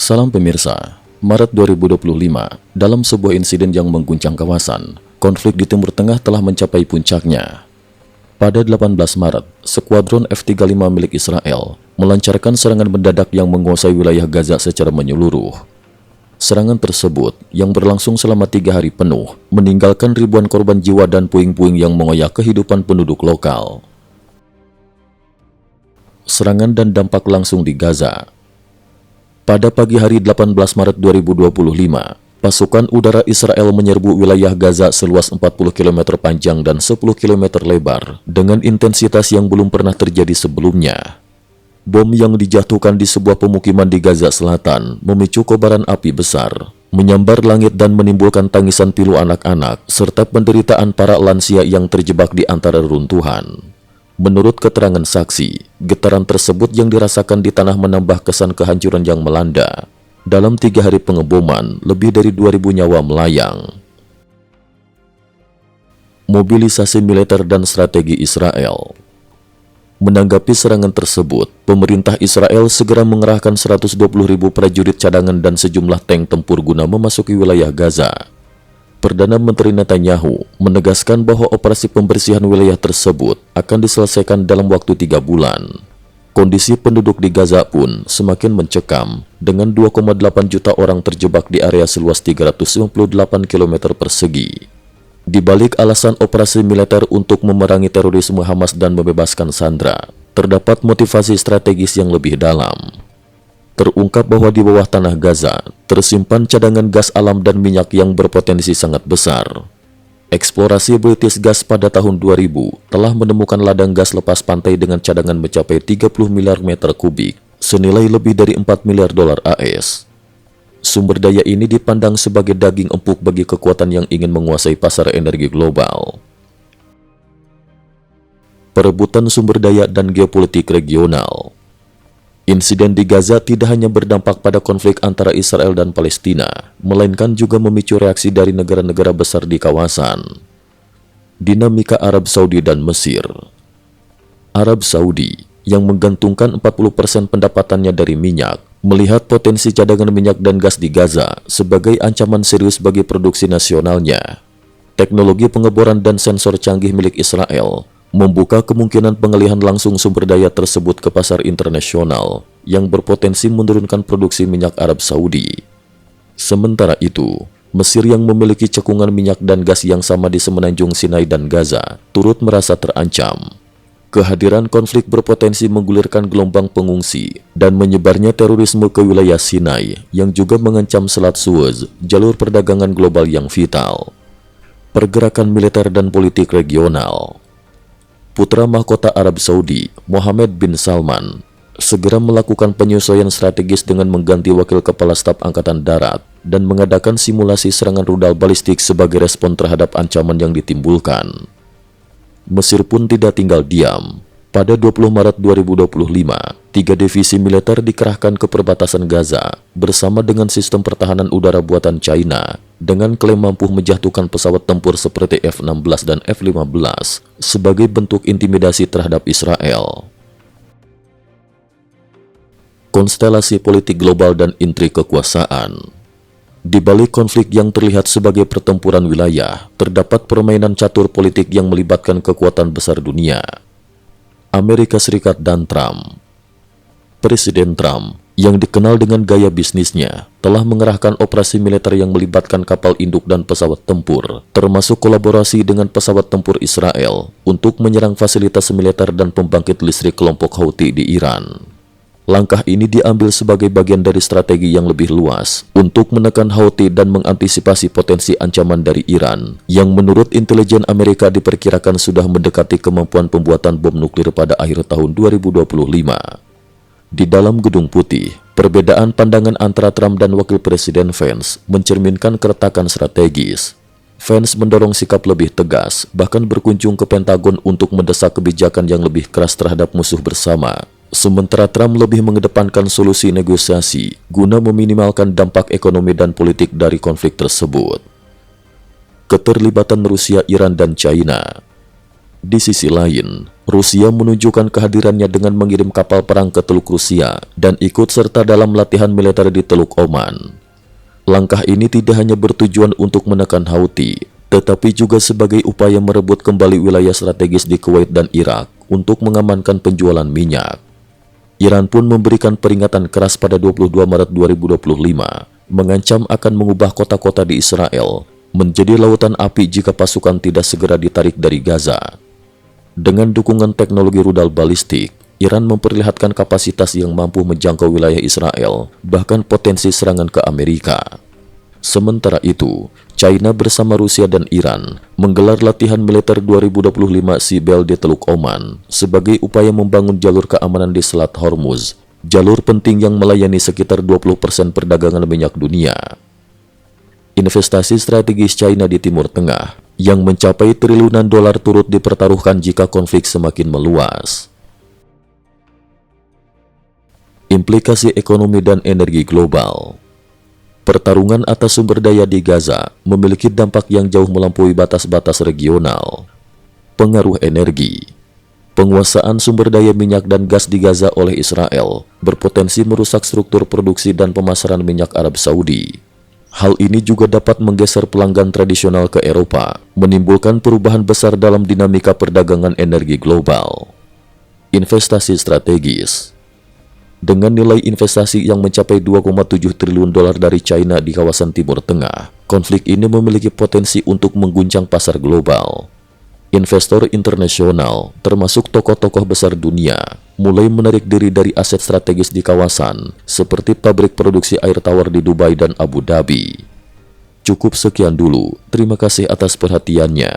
Salam pemirsa, Maret 2025, dalam sebuah insiden yang mengguncang kawasan, konflik di Timur Tengah telah mencapai puncaknya. Pada 18 Maret, skuadron F-35 milik Israel melancarkan serangan mendadak yang menguasai wilayah Gaza secara menyeluruh. Serangan tersebut, yang berlangsung selama 3 hari penuh, meninggalkan ribuan korban jiwa dan puing-puing yang mengoyak kehidupan penduduk lokal. Serangan dan dampak langsung di Gaza. Pada pagi hari 18 Maret 2025, pasukan udara Israel menyerbu wilayah Gaza seluas 40 km panjang dan 10 km lebar dengan intensitas yang belum pernah terjadi sebelumnya. Bom yang dijatuhkan di sebuah pemukiman di Gaza Selatan memicu kobaran api besar, menyambar langit dan menimbulkan tangisan pilu anak-anak serta penderitaan para lansia yang terjebak di antara reruntuhan. Menurut keterangan saksi, getaran tersebut yang dirasakan di tanah menambah kesan kehancuran yang melanda. Dalam 3 hari pengeboman, lebih dari 2.000 nyawa melayang. Mobilisasi militer dan strategi Israel. Menanggapi serangan tersebut, pemerintah Israel segera mengerahkan 120.000 prajurit cadangan dan sejumlah tank tempur guna memasuki wilayah Gaza. Perdana Menteri Netanyahu menegaskan bahwa operasi pembersihan wilayah tersebut akan diselesaikan dalam waktu 3 bulan. Kondisi penduduk di Gaza pun semakin mencekam, dengan 2,8 juta orang terjebak di area seluas 358 km persegi. Di balik alasan operasi militer untuk memerangi terorisme Hamas dan membebaskan sandera, terdapat motivasi strategis yang lebih dalam. Terungkap bahwa di bawah tanah Gaza tersimpan cadangan gas alam dan minyak yang berpotensi sangat besar. Eksplorasi British Gas pada tahun 2000 telah menemukan ladang gas lepas pantai dengan cadangan mencapai 30 miliar meter kubik, senilai lebih dari 4 miliar dolar AS. Sumber daya ini dipandang sebagai daging empuk bagi kekuatan yang ingin menguasai pasar energi global. Perebutan sumber daya dan geopolitik regional. Insiden di Gaza tidak hanya berdampak pada konflik antara Israel dan Palestina, melainkan juga memicu reaksi dari negara-negara besar di kawasan. Dinamika Arab Saudi dan Mesir. Arab Saudi, yang menggantungkan 40% pendapatannya dari minyak, melihat potensi cadangan minyak dan gas di Gaza sebagai ancaman serius bagi produksi nasionalnya. Teknologi pengeboran dan sensor canggih milik Israel membuka kemungkinan pengalihan langsung sumber daya tersebut ke pasar internasional yang berpotensi menurunkan produksi minyak Arab Saudi. Sementara itu, Mesir yang memiliki cekungan minyak dan gas yang sama di semenanjung Sinai dan Gaza turut merasa terancam. Kehadiran konflik berpotensi menggulirkan gelombang pengungsi dan menyebarnya terorisme ke wilayah Sinai yang juga mengancam Selat Suez, jalur perdagangan global yang vital. Pergerakan militer dan politik regional. Putra mahkota Arab Saudi, Mohammed bin Salman, segera melakukan penyesuaian strategis dengan mengganti wakil kepala staf angkatan darat dan mengadakan simulasi serangan rudal balistik sebagai respon terhadap ancaman yang ditimbulkan. Mesir pun tidak tinggal diam. Pada 20 Maret 2025, 3 divisi militer dikerahkan ke perbatasan Gaza bersama dengan sistem pertahanan udara buatan China dengan klaim mampu menjatuhkan pesawat tempur seperti F-16 dan F-15 sebagai bentuk intimidasi terhadap Israel. Konstelasi politik global dan intrik kekuasaan. Di balik konflik yang terlihat sebagai pertempuran wilayah, terdapat permainan catur politik yang melibatkan kekuatan besar dunia. Amerika Serikat dan Trump. Presiden Trump, yang dikenal dengan gaya bisnisnya, telah mengerahkan operasi militer yang melibatkan kapal induk dan pesawat tempur, termasuk kolaborasi dengan pesawat tempur Israel untuk menyerang fasilitas militer dan pembangkit listrik kelompok Houthi di Iran. Langkah ini diambil sebagai bagian dari strategi yang lebih luas untuk menekan Houthi dan mengantisipasi potensi ancaman dari Iran, yang menurut intelijen Amerika diperkirakan sudah mendekati kemampuan pembuatan bom nuklir pada akhir tahun 2025. Di dalam Gedung Putih, perbedaan pandangan antara Trump dan Wakil Presiden Vance mencerminkan keretakan strategis. Vance mendorong sikap lebih tegas, bahkan berkunjung ke Pentagon untuk mendesak kebijakan yang lebih keras terhadap musuh bersama. Sementara Trump lebih mengedepankan solusi negosiasi guna meminimalkan dampak ekonomi dan politik dari konflik tersebut. Keterlibatan Rusia, Iran, dan China. Di sisi lain, Rusia menunjukkan kehadirannya dengan mengirim kapal perang ke Teluk Rusia dan ikut serta dalam latihan militer di Teluk Oman. Langkah ini tidak hanya bertujuan untuk menekan Houthi, tetapi juga sebagai upaya merebut kembali wilayah strategis di Kuwait dan Irak untuk mengamankan penjualan minyak. Iran pun memberikan peringatan keras pada 22 Maret 2025, mengancam akan mengubah kota-kota di Israel menjadi lautan api jika pasukan tidak segera ditarik dari Gaza. Dengan dukungan teknologi rudal balistik, Iran memperlihatkan kapasitas yang mampu menjangkau wilayah Israel, bahkan potensi serangan ke Amerika. Sementara itu, China bersama Rusia dan Iran menggelar latihan militer 2025 Sibel di Teluk Oman sebagai upaya membangun jalur keamanan di Selat Hormuz, jalur penting yang melayani sekitar 20% perdagangan minyak dunia. Investasi strategis China di Timur Tengah yang mencapai triliunan dolar turut dipertaruhkan jika konflik semakin meluas. Implikasi ekonomi dan energi global. Pertarungan atas sumber daya di Gaza memiliki dampak yang jauh melampaui batas-batas regional. Pengaruh energi. Penguasaan sumber daya minyak dan gas di Gaza oleh Israel berpotensi merusak struktur produksi dan pemasaran minyak Arab Saudi. Hal ini juga dapat menggeser pelanggan tradisional ke Eropa, menimbulkan perubahan besar dalam dinamika perdagangan energi global. Investasi strategis. Dengan nilai investasi yang mencapai 2,7 triliun dolar dari China di kawasan Timur Tengah, konflik ini memiliki potensi untuk mengguncang pasar global. Investor internasional, termasuk tokoh-tokoh besar dunia, mulai menarik diri dari aset strategis di kawasan, seperti pabrik produksi air tawar di Dubai dan Abu Dhabi. Cukup sekian dulu, terima kasih atas perhatiannya.